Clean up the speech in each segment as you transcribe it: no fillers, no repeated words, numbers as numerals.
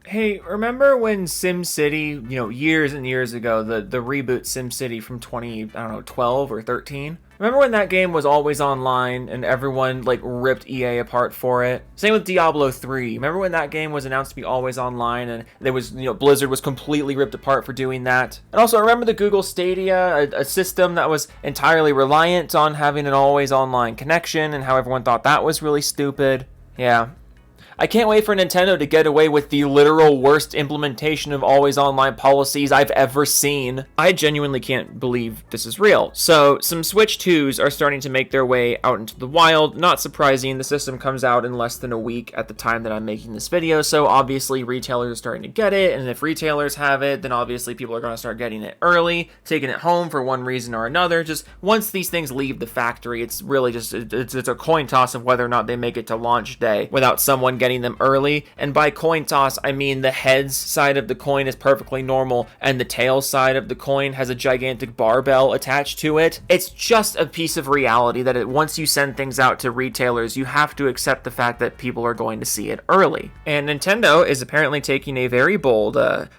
Hey, remember when SimCity, years and years ago, the reboot SimCity from 20, I don't know, 12 or 13? Remember when that game was always online and everyone like ripped EA apart for it? Same with Diablo 3. Remember when that game was announced to be always online and there was, Blizzard was completely ripped apart for doing that? And also remember the Google Stadia, a system that was entirely reliant on having an always online connection and how everyone thought that was really stupid? Yeah, I can't wait for Nintendo to get away with the literal worst implementation of always online policies I've ever seen. I genuinely can't believe this is real. So, some Switch 2s are starting to make their way out into the wild. Not surprising, the system comes out in less than a week at the time that I'm making this video, so obviously retailers are starting to get it, and if retailers have it, then obviously people are going to start getting it early, taking it home for one reason or another. Just once these things leave the factory, it's really just, it's a coin toss of whether or not they make it to launch day without someone getting them early. And by coin toss, I mean the heads side of the coin is perfectly normal and the tail side of the coin has a gigantic barbell attached to it. It's just a piece of reality that once you send things out to retailers, you have to accept the fact that people are going to see it early. And Nintendo is apparently taking a very bold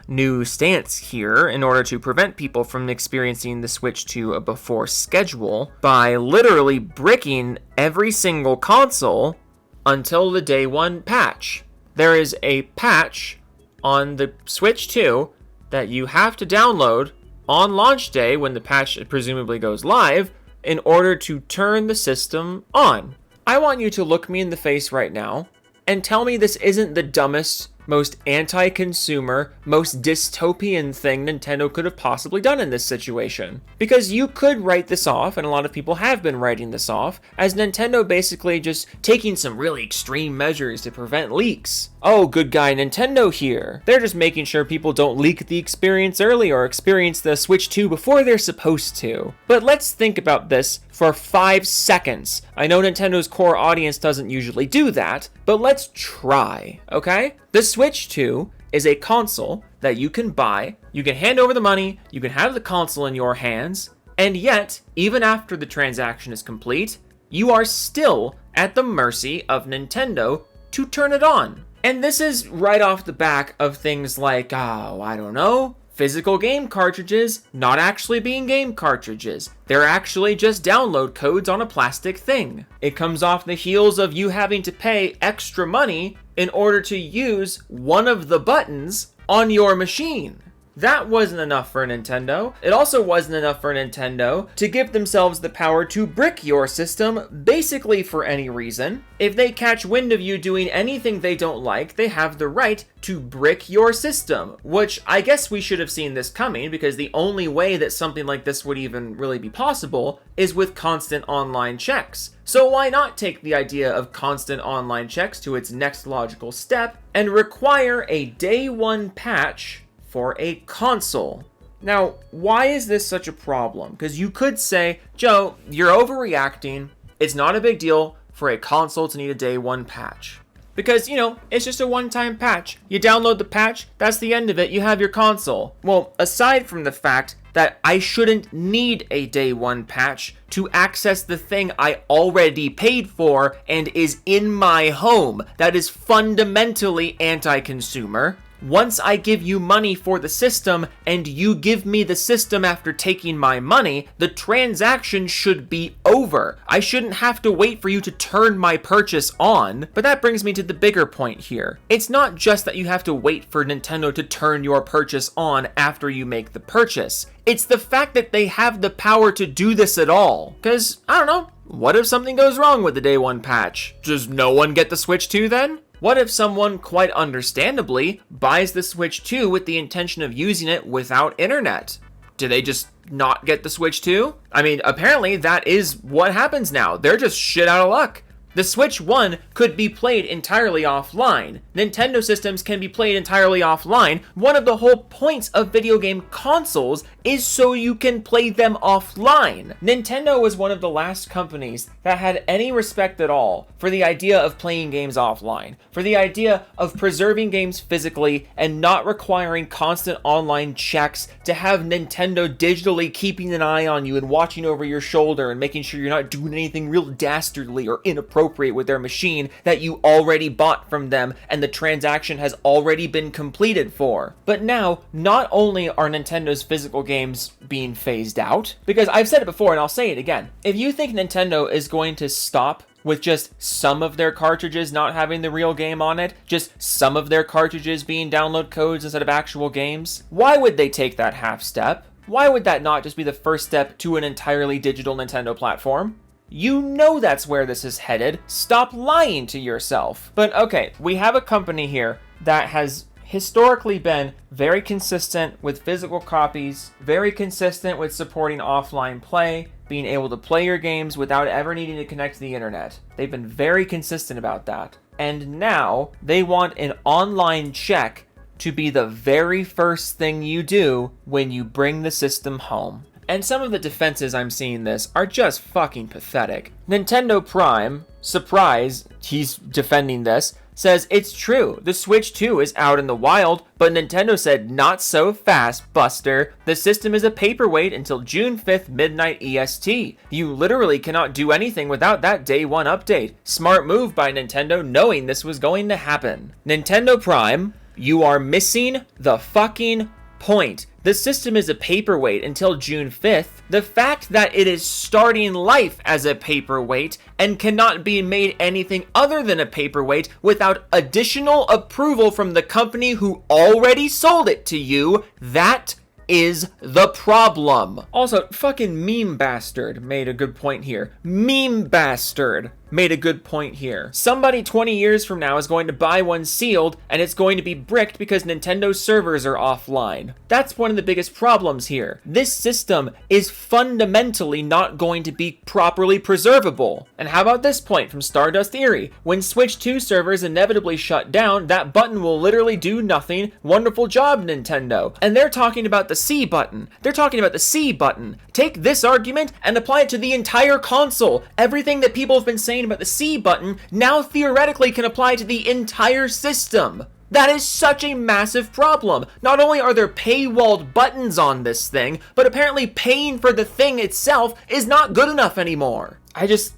new stance here in order to prevent people from experiencing the Switch 2 before schedule by literally bricking every single console until the day one patch. There is a patch on the Switch 2 that you have to download on launch day when the patch presumably goes live in order to turn the system on. I want you to look me in the face right now and tell me this isn't the dumbest, most anti-consumer, most dystopian thing Nintendo could have possibly done in this situation. Because you could write this off, and a lot of people have been writing this off, as Nintendo basically just taking some really extreme measures to prevent leaks. Oh, good guy Nintendo here. They're just making sure people don't leak the experience early or experience the Switch 2 before they're supposed to. But let's think about this for 5 seconds. I know Nintendo's core audience doesn't usually do that, but let's try, okay? The Switch 2 is a console that you can buy, you can hand over the money, you can have the console in your hands, and yet, even after the transaction is complete, you are still at the mercy of Nintendo to turn it on. And this is right off the back of things like, I don't know, physical game cartridges not actually being game cartridges. They're actually just download codes on a plastic thing. It comes off the heels of you having to pay extra money in order to use one of the buttons on your machine. That wasn't enough for Nintendo. It also wasn't enough for Nintendo to give themselves the power to brick your system basically for any reason. If they catch wind of you doing anything they don't like, they have the right to brick your system, which I guess we should have seen this coming, because the only way that something like this would even really be possible is with constant online checks. So why not take the idea of constant online checks to its next logical step and require a day one patch for a console? Now, why is this such a problem? Because you could say, Joe, you're overreacting. It's not a big deal for a console to need a day one patch. Because, it's just a one-time patch. You download the patch, that's the end of it, you have your console. Well, aside from the fact that I shouldn't need a day one patch to access the thing I already paid for and is in my home, that is fundamentally anti-consumer. Once I give you money for the system and you give me the system after taking my money, the transaction should be over. I shouldn't have to wait for you to turn my purchase on. But that brings me to the bigger point here. It's not just that you have to wait for Nintendo to turn your purchase on after you make the purchase. It's the fact that they have the power to do this at all. Because, I don't know, what if something goes wrong with the day one patch? Does no one get the Switch 2 then? What if someone, quite understandably, buys the Switch 2 with the intention of using it without internet? Do they just not get the Switch 2? I mean, apparently that is what happens now. They're just shit out of luck. The Switch 1 could be played entirely offline. Nintendo systems can be played entirely offline. One of the whole points of video game consoles is so you can play them offline. Nintendo was one of the last companies that had any respect at all for the idea of playing games offline, for the idea of preserving games physically and not requiring constant online checks to have Nintendo digitally keeping an eye on you and watching over your shoulder and making sure you're not doing anything real dastardly or inappropriate appropriate with their machine that you already bought from them and the transaction has already been completed for. But now, not only are Nintendo's physical games being phased out, because I've said it before and I'll say it again, if you think Nintendo is going to stop with just some of their cartridges not having the real game on it, just some of their cartridges being download codes instead of actual games, why would they take that half step? Why would that not just be the first step to an entirely digital Nintendo platform? You know that's where this is headed. Stop lying to yourself. But okay, we have a company here that has historically been very consistent with physical copies, very consistent with supporting offline play, being able to play your games without ever needing to connect to the internet. They've been very consistent about that. And now they want an online check to be the very first thing you do when you bring the system home. And some of the defenses I'm seeing this are just fucking pathetic. Nintendo Prime, surprise, he's defending this, says it's true, the Switch 2 is out in the wild, but Nintendo said not so fast, Buster. The system is a paperweight until June 5th midnight EST. You literally cannot do anything without that day one update. Smart move by Nintendo knowing this was going to happen. Nintendo Prime, you are missing the fucking point. The system is a paperweight until June 5th. The fact that it is starting life as a paperweight and cannot be made anything other than a paperweight without additional approval from the company who already sold it to you, that is the problem. Also, fucking Meme Bastard made a good point here. Meme Bastard made a good point here. Somebody 20 years from now is going to buy one sealed, and it's going to be bricked because Nintendo's servers are offline. That's one of the biggest problems here. This system is fundamentally not going to be properly preservable. And how about this point from Stardust Theory? When Switch 2 servers inevitably shut down, that button will literally do nothing. Wonderful job, Nintendo. And they're talking about the C button. They're talking about the C button. Take this argument and apply it to the entire console. Everything that people have been saying about the C button now theoretically can apply to the entire system. That is such a massive problem. Not only are there paywalled buttons on this thing, but apparently paying for the thing itself is not good enough anymore. I can't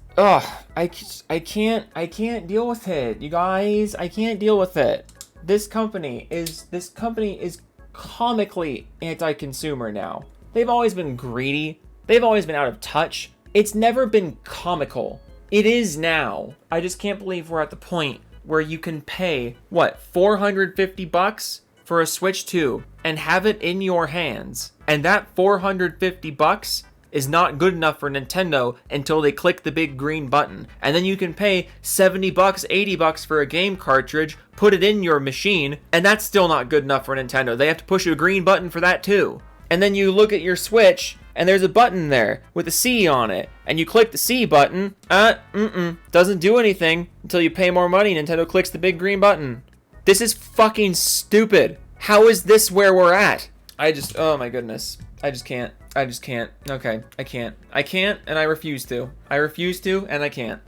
deal with it. You guys, I can't deal with it. This company is comically anti-consumer now. They've always been greedy. They've always been out of touch. It's never been comical. It is now. I just can't believe we're at the point where you can pay, what, $450 for a Switch 2 and have it in your hands. And that $450 is not good enough for Nintendo until they click the big green button. And then you can pay $70, $80 for a game cartridge, put it in your machine, and that's still not good enough for Nintendo. They have to push a green button for that too. And then you look at your Switch, and there's a button there with a C on it, and you click the C button, doesn't do anything until you pay more money. Nintendo clicks the big green button. This is fucking stupid. How is this where we're at? Oh my goodness. I just can't. Okay, I can't, and I refuse to. And I can't.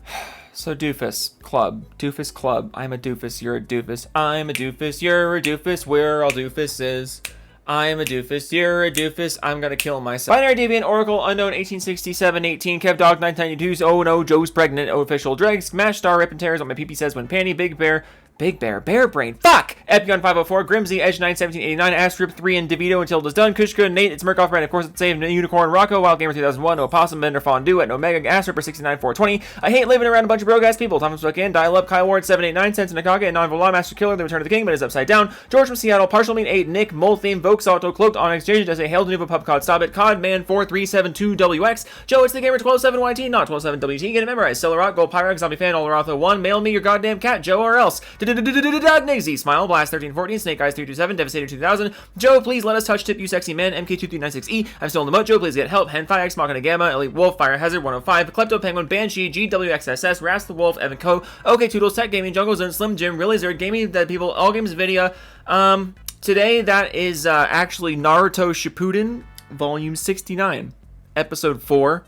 So Doofus Club, I'm a doofus, you're a doofus, I'm a doofus, you're a doofus, we're all doofuses. I'm a doofus, you're a doofus, I'm gonna kill myself. Binary Deviant, Oracle, Unknown, 1867-18, Kev Dog, 992, oh no, Joe's pregnant, official, Dreg, Smash Star, Rip and Tears, on my PP says when Panty, Big Bear, Bear Brain, fuck! Epion 504, Grimsy, Edge 91789, Astrip 3, and DeVito until it's done, Kushka, Nate, it's Murkoff, Brand, of course, it's Save, Unicorn, Rocco, Wild Gamer 2001, Opossum, Bender, Fondue, at Omega, Astripper 69420, I hate living around a bunch of broke-ass people, Thomas Buckin, Dial Up, Kyle Ward 789, Sense Nakaka, and Non-Vola, Master Killer, The Return of the King, but is upside down, George from Seattle, Partial Mean 8, Nick, Mole Theme, Vokes Auto, Cloaked, Onyx, JJ, does a Hail to Nuva, Pub Cod, Stop It, Cod Man 4372WX, Joe, it's the Gamer 127YT, not 127WT, get it memorized, Celerock, Gold Pyrex, Zombie Fan, Olorotho 1, mail me your goddamn cat, Joe, or else, Niggsy, Smile, Blast 1314, Snake Eyes 327, Devastator 2000, Joe, please let us touch tip, you sexy man, MK2396E, I'm still in the moat, Joe, please get help, Henfire X, Machina Gamma, Elite Wolf, Fire Hazard 105, Klepto Penguin, Banshee, GWXSS, Rast the Wolf, Evan Co, OK Toodles, Tech Gaming, Jungle Zone, Slim Jim, Really Zerd, Gaming, Dead People, All Games Video, today that is actually Naruto Shippuden, Volume 69, Episode 4,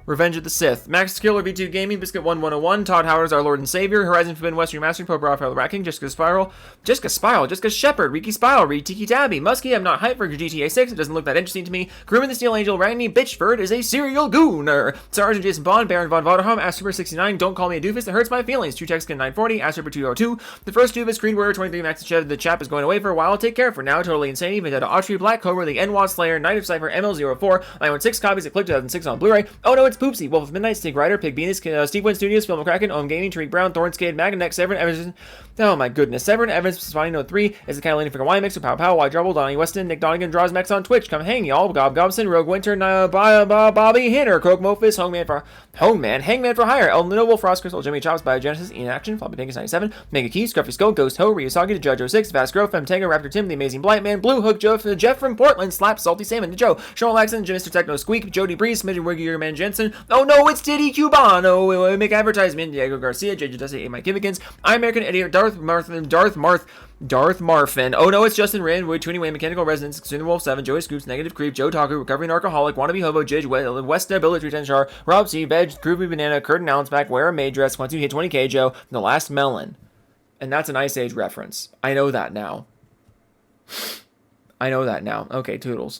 Revenge of the Sith, Max Killer V2 Gaming, Biscuit 1101, Todd Howard is our Lord and Savior, Horizon Forbidden West Remastered, Pope Raphael Racking, Jessica Spiral, Jessica Shepard, Riki Spiral, Reed Tiki Tabby, Muskie, I'm not hyped for GTA 6, it doesn't look that interesting to me, Grooming the Steel Angel, Ragni, Bitchford is a serial gooner, Sergeant Jason Bond, Baron Von Voderham, Astrsuper69, Don't Call Me a Doofus, That Hurts My Feelings, True Texan 940, Astrsuper 202, The First Doofus, Creed Warrior 23, Max and Chev, The Chap is going away for a while, take care for now, Totally Insane, Vendetta Autry, Black Cobra, The Enwad Slayer, Knight of Cypher, ML04, I own 6 copies of Click 2006 on Blu-ray, oh no, it's Poopsie, Wolf of Midnight, Stig Rider, Pig Venus, Steve Wynn Studios, Film McCracken, Ohm Gaming, Tariq Brown, Thornscade, Magneck, Severin Evans, oh my goodness, Severin Evans, Spino 3, is the Catalina Figure Y Mixer, Pow Pow, Wide Trouble, Donnie Weston, Nick Donegan, Draws Max on Twitch, come hang y'all, Gob Gobson, Rogue Winter, Bobby Hinner, Croak Mofus, Hangman for Hire, El Noble, Frost Crystal, Jimmy Chops, Biogenesis, Ian Action, Floppy Pinkus 97, Mega Key, Scruffy Skull, Ghost Ho, Ryusagi, The Judge 06, Vast Grove, Femtango, Raptor Tim, The Amazing Blight Man, Blue Hook, Jeff from Portland, Slap, Salty Salmon, The Joe, Sean Laxon, Mr. Techno Squeak, Jody Breeze, Smidgen Wiggy, Man Jensen, oh no, it's Diddy Cubano, Make Advertisement, Diego Garcia, JJ Dusty, A. Mike Kivigans, I American Idiot, Darth Marfin, oh no, it's Justin Rand, Wood, Twinny Way, Mechanical Resonance, Consumer Wolf 7, Joey Scoops, Negative Creep, Joe Taku, Recovering Alcoholic, Wannabe Hobo, Jidge, West Billy 310 Char, Rob C, Veg, Groovy Banana, Curtin Allen's back, Wear a Maid Dress, once you hit 20k Joe, The Last Melon. And that's an Ice Age reference. I know that now. Okay, toodles.